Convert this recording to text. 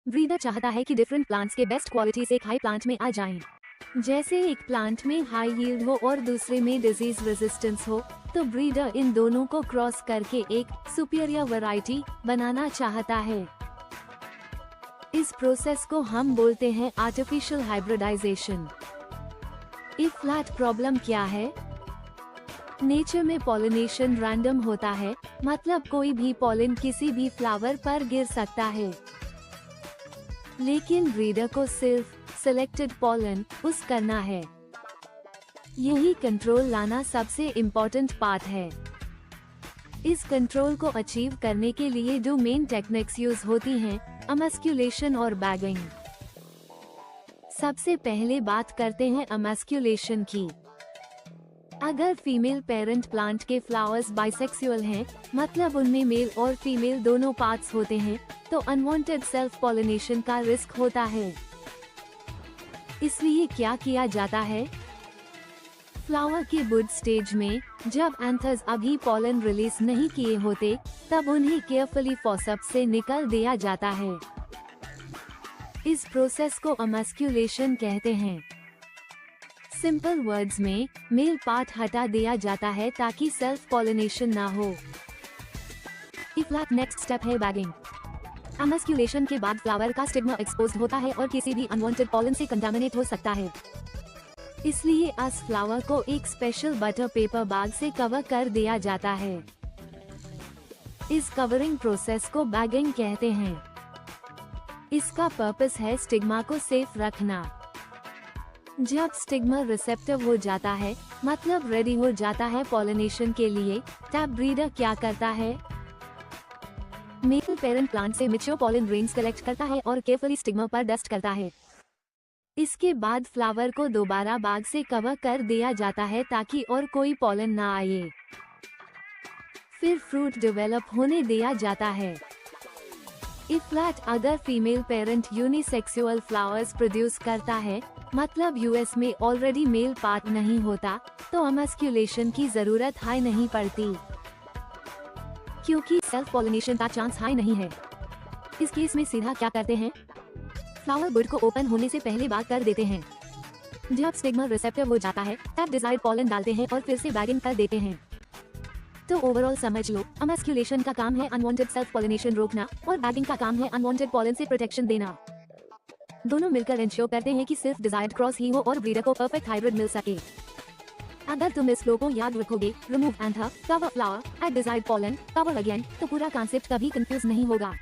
Breeder चाहता है कि डिफरेंट प्लांट्स के बेस्ट क्वालिटीज एक हाई प्लांट में आ जाएं। जैसे एक प्लांट में हाई यील्ड हो और दूसरे में डिजीज रेजिस्टेंस हो, तो ब्रीडर इन दोनों को क्रॉस करके एक सुपीरियर वैरायटी बनाना चाहता है। इस प्रोसेस को हम बोलते हैं आर्टिफिशियल हाइब्रिडाइजेशन। ई फ्लैट प्रॉब्लम क्या है? नेचर में पॉलिनेशन रैंडम होता है, मतलब कोई भी पॉलिन किसी भी फ्लावर पर गिर सकता है, लेकिन ब्रीडर को सिर्फ सिलेक्टेड पॉलिन पुश करना है। यही कंट्रोल लाना सबसे इम्पोर्टेंट पार्ट है। इस कंट्रोल को अचीव करने के लिए दो मेन टेक्निक्स यूज होती हैं, एमस्क्यूलेशन और बैगिंग। सबसे पहले बात करते हैं एमस्क्यूलेशन की। अगर फीमेल पेरेंट प्लांट के फ्लावर्स बाइसेक्सुअल हैं, मतलब उनमें मेल और फीमेल दोनों पार्ट्स होते हैं, तो अनवांटेड सेल्फ पॉलिनेशन का रिस्क होता है। इसलिए क्या किया जाता है? फ्लावर के बुड स्टेज में जब एंथर्स अभी पॉलन रिलीज नहीं किए होते, तब उन्हें केयरफुली फॉसेप्स से निकल दिया जाता है। इस प्रोसेस को एमस्क्यूलेशन कहते हैं। सिंपल वर्ड्स में मेल पार्ट हटा दिया जाता है ताकि सेल्फ पॉलिनेशन ना हो। ई फ्लैट नेक्स्ट स्टेप है बैगिंग। एमस्क्यूलेशन के बाद फ्लावर का स्टिग्मा एक्सपोज्ड होता है और किसी भी अनवांटेड पॉलन से कंटामिनेट हो सकता है। इसलिए इस फ्लावर को एक स्पेशल बटर पेपर बैग से कवर कर दिया जाता है। इस कवरिंग प्रोसेस को बैगिंग कहते हैं। इसका पर्पस है स्टिग्मा को सेफ रखना। जब स्टिग्मा रिसेप्टिव हो जाता है, मतलब रेडी हो जाता है पॉलिनेशन के लिए, तब ब्रीडर क्या करता है? मेल पेरेंट प्लांट से मैच्योर पॉलन ग्रेन्स कलेक्ट करता है और केयरफुली स्टिग्मा पर डस्ट करता है। इसके बाद फ्लावर को दोबारा बैग से कवर कर दिया जाता है ताकि और कोई पॉलन ना आए। फिर फ्रूट डेवलप होने दिया जाता है। ई फ्लैट अगर female parent unisexual flowers produce करता है, मतलब यूएस में ऑलरेडी मेल पार्ट नहीं होता, तो एमस्क्यूलेशन की जरूरत हाई नहीं पड़ती, क्योंकि सेल्फ पॉलिनेशन का चांस हाई नहीं है। इस केस में सीधा क्या करते हैं? फ्लावर बुड को ओपन होने से पहले बात कर देते हैं। जब स्टिग्मा रिसेप्टिव हो जाता है, तब डिजायर्ड पॉलन डालते हैं और फिर से बैगिंग कर देते हैं। तो ओवरऑल समझ लो, एमस्क्यूलेशन का काम है अनवांटेड सेल्फ पॉलिनेशन रोकना और बैगिंग का काम है अनवांटेड पॉलन से प्रोटेक्शन देना। दोनों मिलकर इंश्योर करते हैं कि सिर्फ डिजायर्ड क्रॉस ही हो और ब्रीडर को परफेक्ट हाइब्रिड मिल सके। अगर तुम इस फ्लो को याद रखोगे, remove anther, cover flower, add desired pollen, cover again, तो पूरा कॉन्सेप्ट कभी कंफ्यूज नहीं होगा।